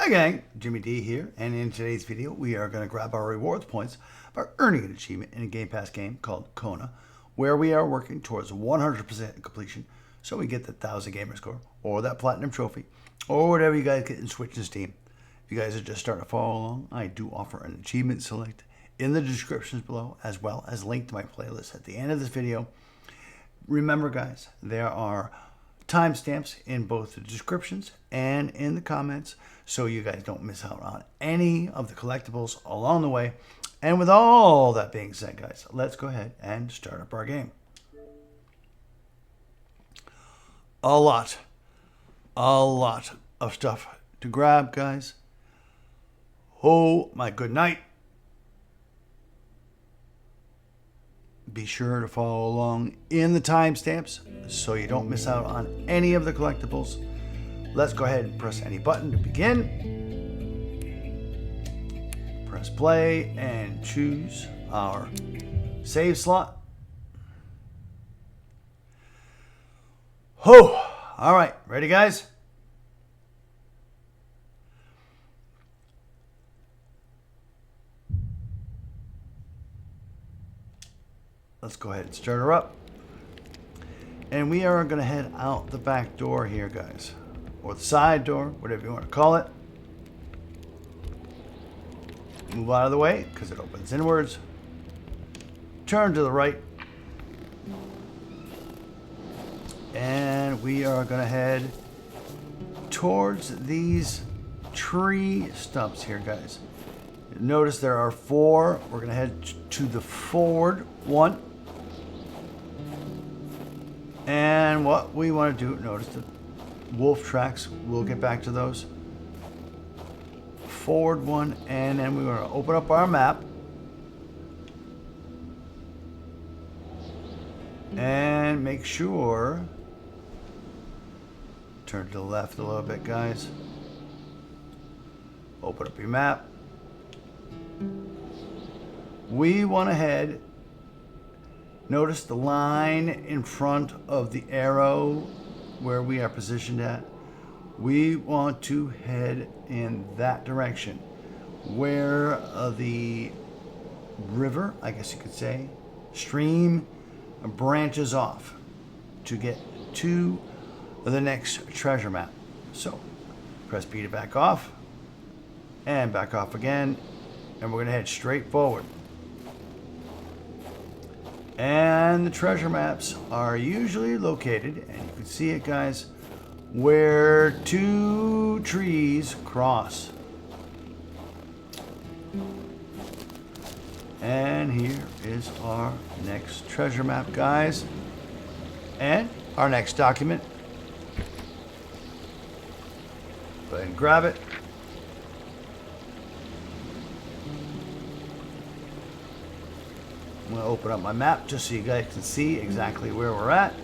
Hi gang, Jimmy D here, and in today's video we are going to grab our rewards points by earning an achievement in a Game Pass game called Kona, where we are working towards 100% completion so we get the 1000 gamer score, or that platinum trophy, or whatever you guys get in Switch and Steam. If you guys are just starting to follow along, I do offer an achievement select in the descriptions below, as well as a link to my playlist at the end of this video. Remember guys, there are timestamps in both the descriptions and in the comments so you guys don't miss out on any of the collectibles along the way. And with all that being said guys, let's go ahead and start up our game. A lot of stuff to grab guys. Oh my good night. Be sure to follow along in the timestamps so you don't miss out on any of the collectibles. Let's go ahead and press any button to begin. Press play and choose our save slot. Oh, all right, ready guys? Let's go ahead and start her up. And we are going to head out the back door here, guys. Or the side door, whatever you want to call it. Move out of the way, because it opens inwards. Turn to the right. And we are going to head towards these tree stumps here, guys. Notice there are 4. We're going to head to the forward one. And what we want to do, notice the wolf tracks, we'll get back to those. Forward one, and then we're going to open up our map. And make sure, turn to the left a little bit guys. Open up your map. We want to head, notice the line in front of the arrow where we are positioned at. We want to head in that direction where the river, I guess you could say, stream branches off to get to the next treasure map. So press B to back off and back off again, and we're going to head straight forward. And the treasure maps are usually located, and you can see it guys, where 2 trees cross. And here is our next treasure map guys, and our next document. Go ahead and grab it. I'm going to open up my map just so you guys can see exactly where we're at.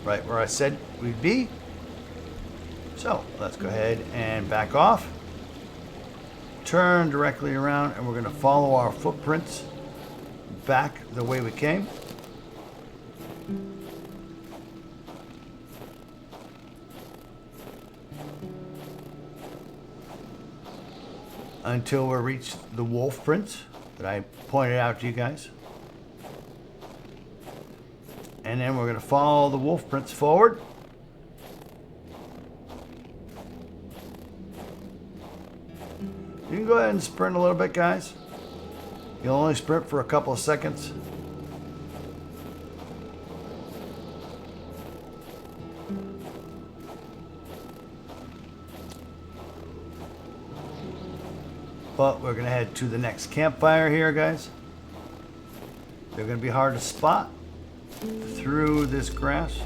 Right where I said we'd be. So let's go ahead and back off. Turn directly around, and we're going to follow our footprints back the way we came. Until we reach the wolf prints that I pointed out to you guys. And then we're going to follow the wolf prints forward. You can go ahead and sprint a little bit, guys. You'll only sprint for a couple of seconds. But we're going to head to the next campfire here, guys. They're going to be hard to spot through this grass.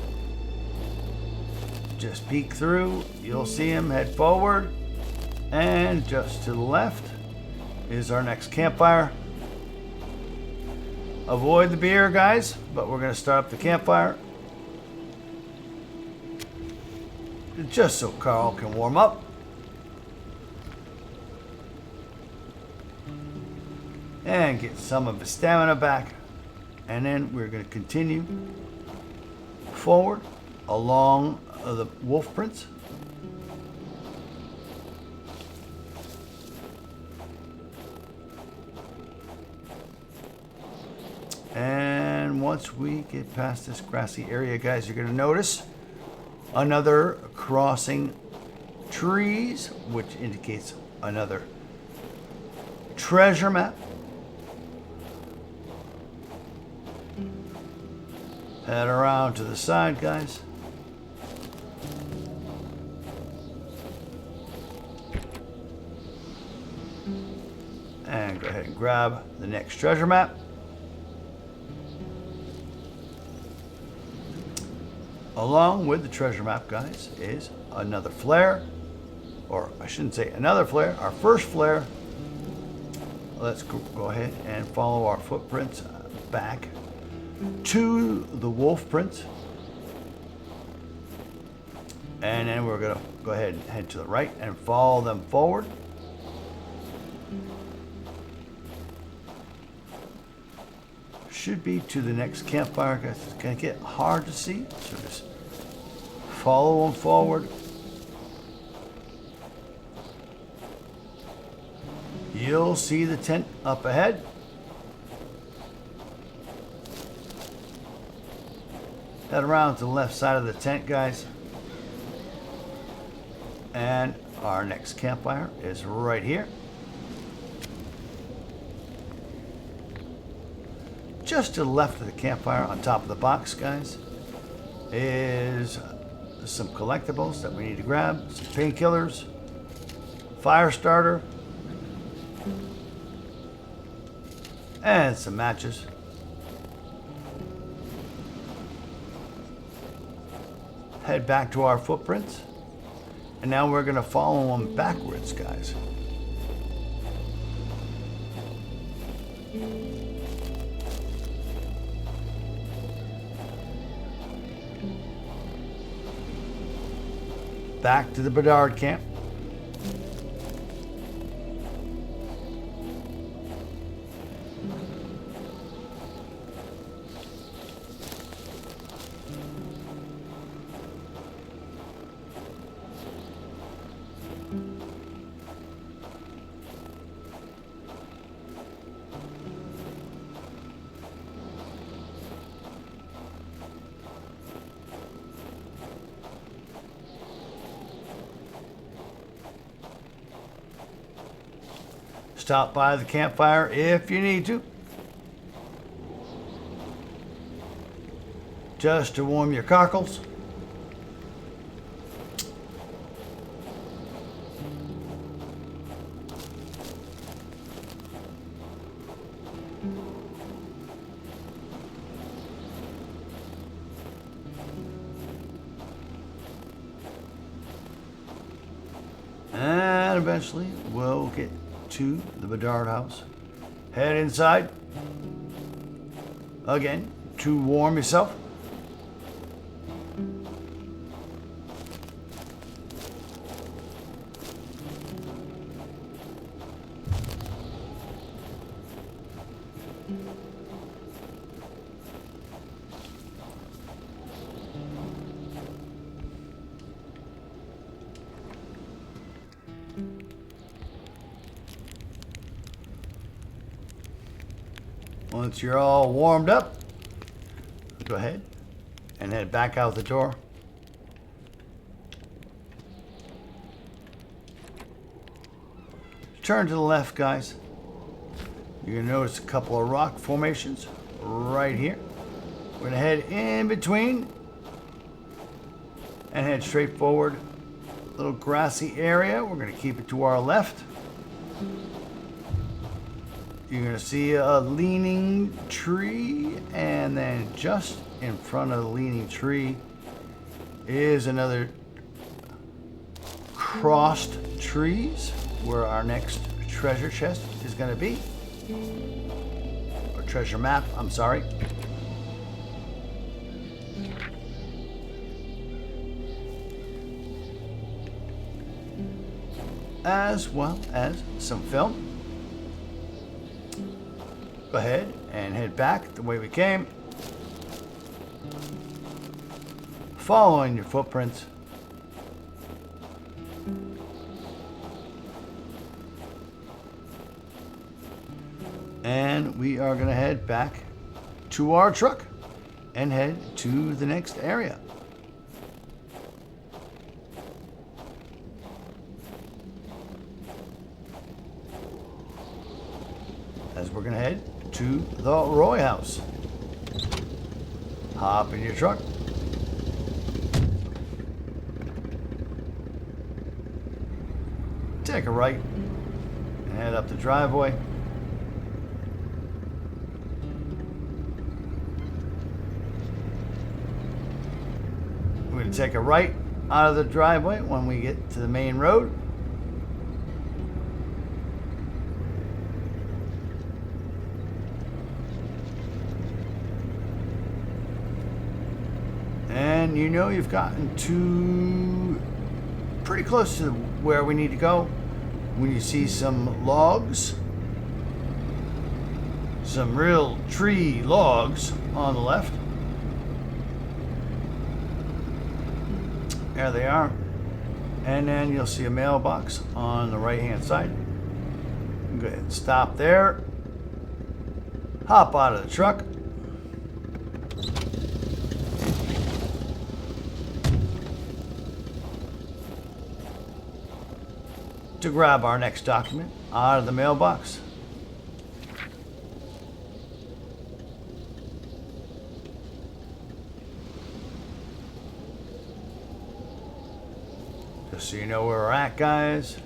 Just peek through. You'll see them. Head forward. And just to the left is our next campfire. Avoid the beer, guys, but we're going to start up the campfire. Just so Carl can warm up. And get some of his stamina back. And then we're going to continue forward along the wolf prints. And once we get past this grassy area, guys, you're going to notice another crossing trees, which indicates another treasure map. Head around to the side, guys. And go ahead and grab the next treasure map. Along with the treasure map, guys, is another flare. Or I shouldn't say another flare, our first flare. Let's go ahead and follow our footprints back to the wolf prints. And then we're going to go ahead and head to the right and follow them forward. Should be to the next campfire, guys. It's going to get hard to see, so just follow them forward. You'll see the tent up ahead. Head around to the left side of the tent, guys. And our next campfire is right here. Just to the left of the campfire on top of the box, guys, is some collectibles that we need to grab. Some painkillers, fire starter, and some matches. Head back to our footprints. And now we're going to follow them backwards, guys. Back to the Bedard camp. Stop by the campfire if you need to. Just to warm your cockles. And eventually we'll get to the Bedard house. Head inside. Again, to warm yourself. Once you're all warmed up, go ahead and head back out the door. Turn to the left, guys. You're going to notice a couple of rock formations right here. We're going to head in between and head straight forward. Little grassy area. We're going to keep it to our left. You're going to see a leaning tree, and then just in front of the leaning tree is another crossed trees where our next treasure chest is going to be. Or treasure map, I'm sorry. As well as some film. Go ahead and head back the way we came. following your footprints. And we are going to head back to our truck and head to the next area. As we're going to head to the Roy house. Hop in your truck. Take a right and head up the driveway. We're going to take a right out of the driveway when we get to the main road. And you know you've gotten to pretty close to where we need to go when you see some logs, some real tree logs on the left. There they are. And then you'll see a mailbox on the right hand side. Go ahead and stop there. Hop out of the truck. To grab our next document out of the mailbox. Just so you know where we're at, guys.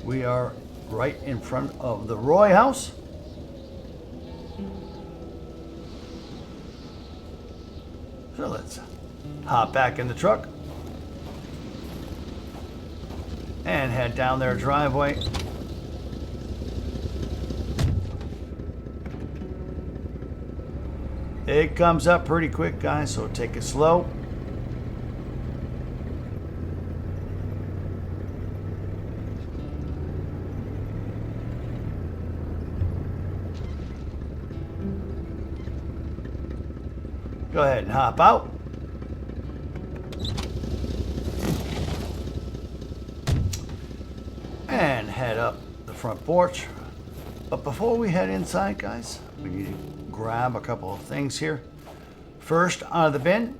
We are right in front of the Roy house. So let's hop back in the truck and head down their driveway. It comes up pretty quick, guys, so take it slow. Go ahead and hop out. And head up the front porch. But before we head inside, guys, we need to grab a couple of things here. First, out of the bin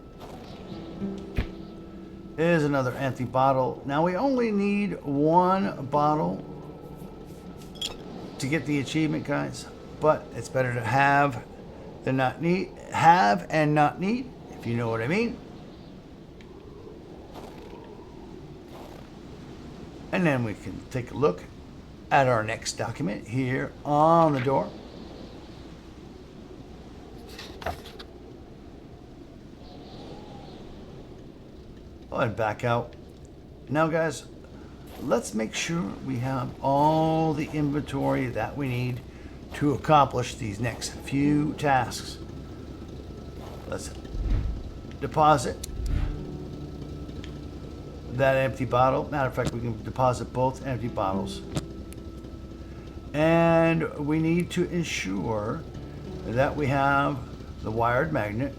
is another empty bottle. Now we only need one bottle to get the achievement, guys, but it's better to have than not need. Have and not need, if you know what I mean. And then we can take a look at our next document here on the door. Go ahead and back out. Now, guys, let's make sure we have all the inventory that we need to accomplish these next few tasks. Let's deposit that empty bottle. Matter of fact, we can deposit both empty bottles. And we need to ensure that we have the wired magnet.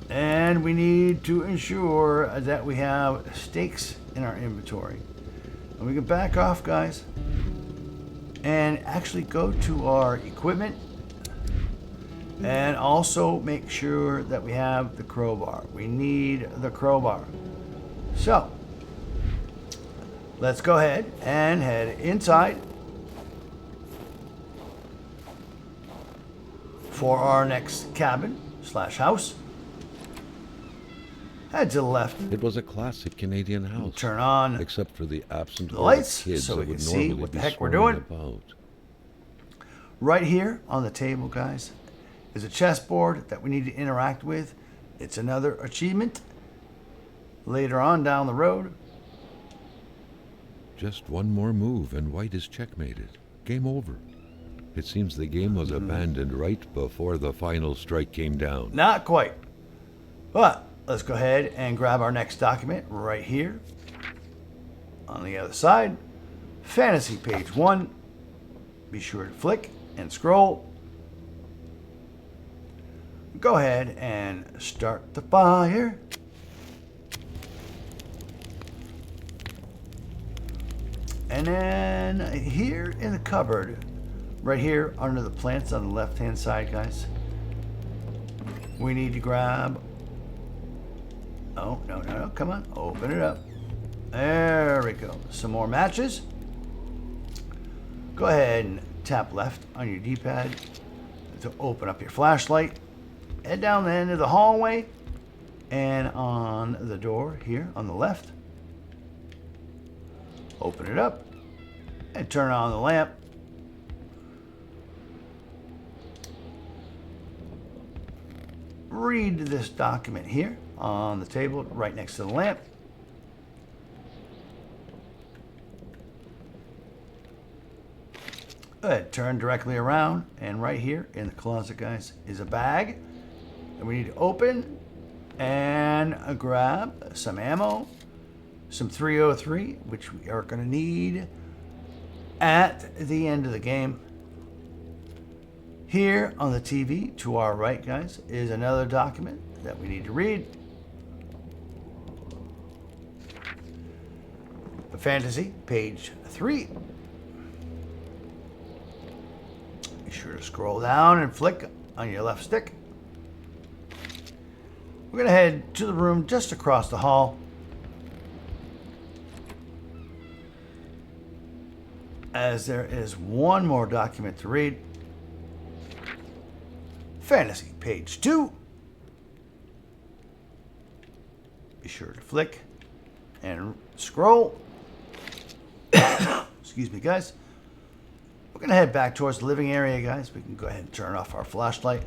And we need to ensure that we have stakes in our inventory. And we can back off, guys, and actually go to our equipment. And also make sure that we have the crowbar. We need the crowbar. So, let's go ahead and head inside for our next cabin / house. Head to the left. It was a classic Canadian house. Turn on except for the absent the lights kids so we that can would see normally what the be heck we're swarming doing. about. Right here on the table, guys, is a chessboard that we need to interact with. It's another achievement later on down the road. Just one more move and white is checkmated. Game over. It seems the game was abandoned right before the final strike came down. Not quite. But let's go ahead and grab our next document right here. On the other side, Fantasy page 1. Be sure to flick and scroll. go ahead and start the fire. And then here in the cupboard, right here under the plants on the left-hand side, guys, we need to grab, oh, no, come on, open it up. There we go. Some more matches. Go ahead and tap left on your D-pad to open up your flashlight. Head down the end of the hallway, and on the door here on the left, open it up and turn on the lamp. Read this document here on the table right next to the lamp. Go ahead, turn directly around, and right here in the closet, guys, is a bag that we need to open and grab some ammo, some 303, which we are going to need at the end of the game. Here on the TV to our right, guys, is another document that we need to read. The Fantasy, page 3. Be sure to scroll down and flick on your left stick. We're going to head to the room just across the hall. As there is one more document to read. Fantasy, page 2. Be sure to flick and scroll. Excuse me, guys. We're going to head back towards the living area, guys. We can go ahead and turn off our flashlight.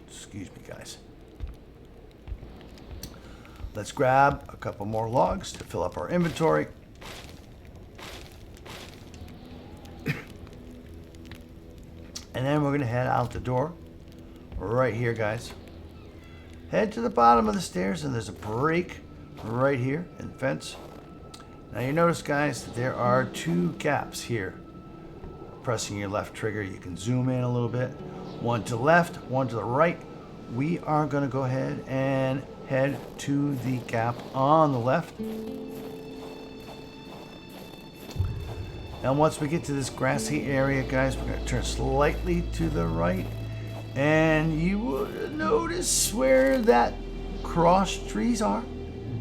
Excuse me, guys. Let's grab a couple more logs to fill up our inventory. And then we're going to head out the door right here, guys. Head to the bottom of the stairs, and there's a break right here in the fence. Now you notice, guys, that there are 2 gaps here. Pressing your left trigger, you can zoom in a little bit. One to the left, one to the right. We are going to go ahead and head to the gap on the left. Now once we get to this grassy area, guys, we're going to turn slightly to the right. And you will notice where that cross trees are,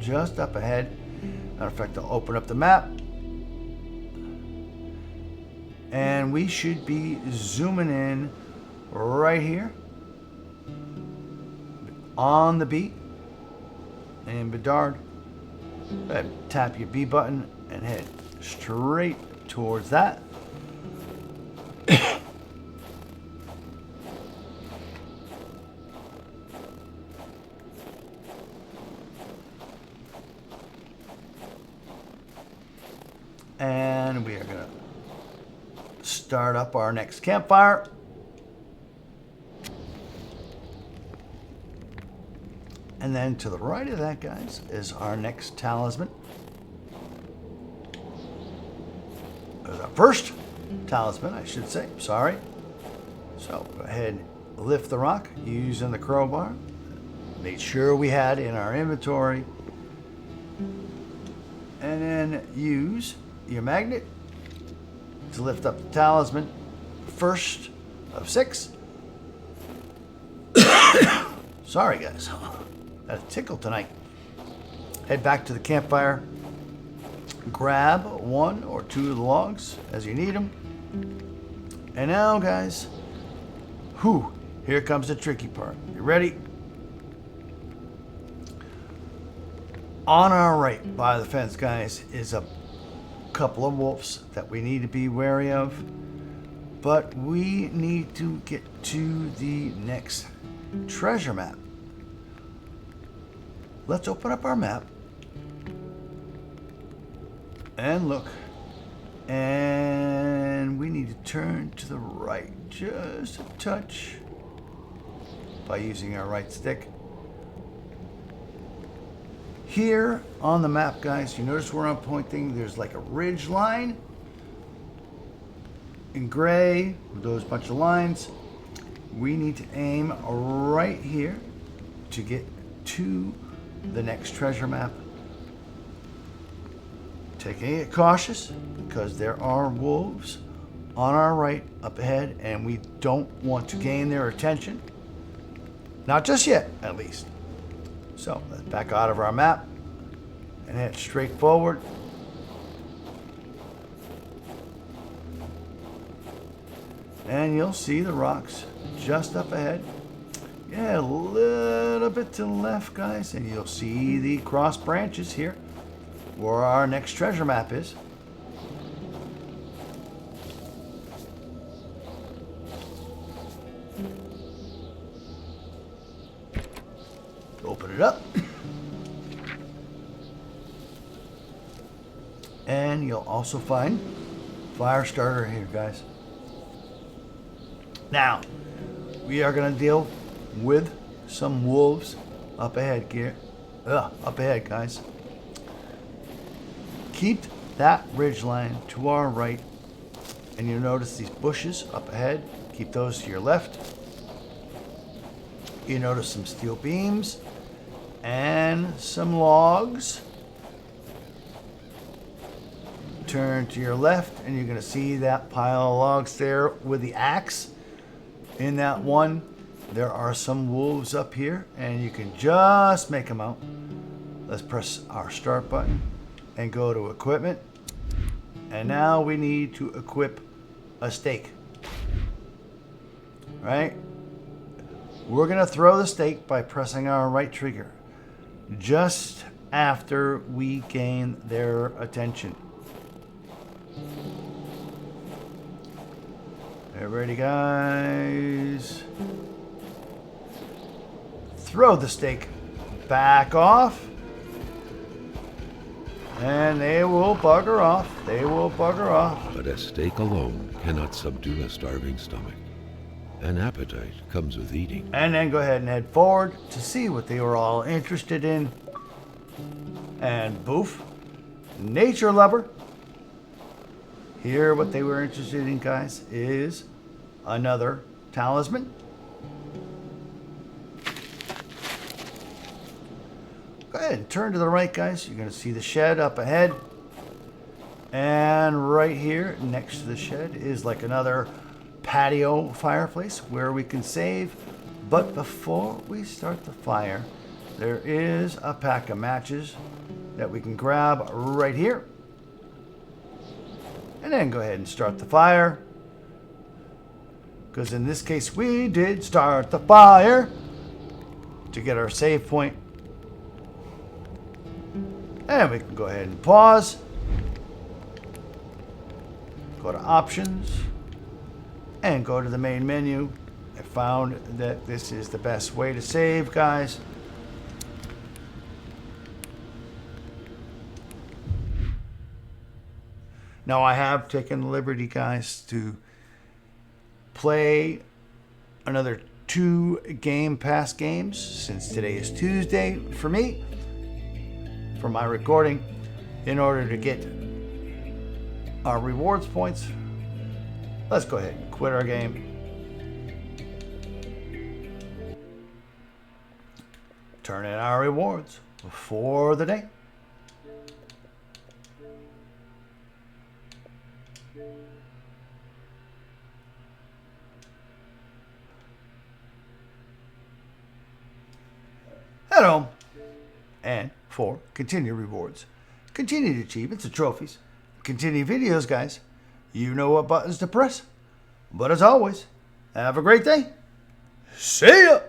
just up ahead. Matter of fact, I'll open up the map. And we should be zooming in right here on the beat in Bedard. Go ahead, tap your B button and head straight towards that. And we are going to start up our next campfire. And then to the right of that, guys, is our next talisman. There's our first talisman, I should say. Sorry. So go ahead, lift the rock using the crowbar. Make sure we had in our inventory. And then use your magnet to lift up the talisman. First of 6. Sorry, guys. Got a tickle tonight. Head back to the campfire. Grab 1 or 2 of the logs as you need them. And now, guys, here comes the tricky part. You ready? On our right by the fence, guys, is a couple of wolves that we need to be wary of. But we need to get to the next treasure map. Let's open up our map and look. And we need to turn to the right just a touch by using our right stick. Here on the map, guys, you notice where I'm pointing, there's like a ridge line in gray with those bunch of lines. we need to aim right here to get to the next treasure map. Taking it cautious because there are wolves on our right up ahead and we don't want to gain their attention. Not just yet, at least. So let's back out of our map and head straight forward. And you'll see the rocks just up ahead. Yeah, a little bit to the left, guys, and you'll see the cross branches here where our next treasure map is. Open it up. And you'll also find fire starter here, guys. Now, we are going to deal with some wolves up ahead, guys. Keep that ridge line to our right, and you'll notice these bushes up ahead. Keep those to your left. You notice some steel beams and some logs. Turn to your left, and you're going to see that pile of logs there with the axe. In that one, there are some wolves up here, and you can just make them out. Let's press our start button and go to equipment. And now we need to equip a stake. Right? We're going to throw the stake by pressing our right trigger just after we gain their attention. Ready, guys? Throw the stake back off, and they will bugger off. They will bugger off. But a stake alone cannot subdue a starving stomach. An appetite comes with eating. And then go ahead and head forward to see what they were all interested in. And boof, nature lover. Here, what they were interested in, guys, is another talisman. Go ahead and turn to the right, guys. You're going to see the shed up ahead. And right here, next to the shed, is like another patio fireplace where we can save. But before we start the fire, there is a pack of matches that we can grab right here. And then go ahead and start the fire. Because in this case, we did start the fire to get our save point. And we can go ahead and pause. Go to options. And go to the main menu. I found that this is the best way to save, guys. Now, I have taken the liberty, guys, to play another 2 Gamepass games since today is Tuesday for me, for my recording, in order to get our rewards points. Let's go ahead and quit our game. Turn in our rewards for the day. At home. And for continued rewards, continued achievements and trophies, continued videos, guys, you know what buttons to press. But as always, have a great day. See ya!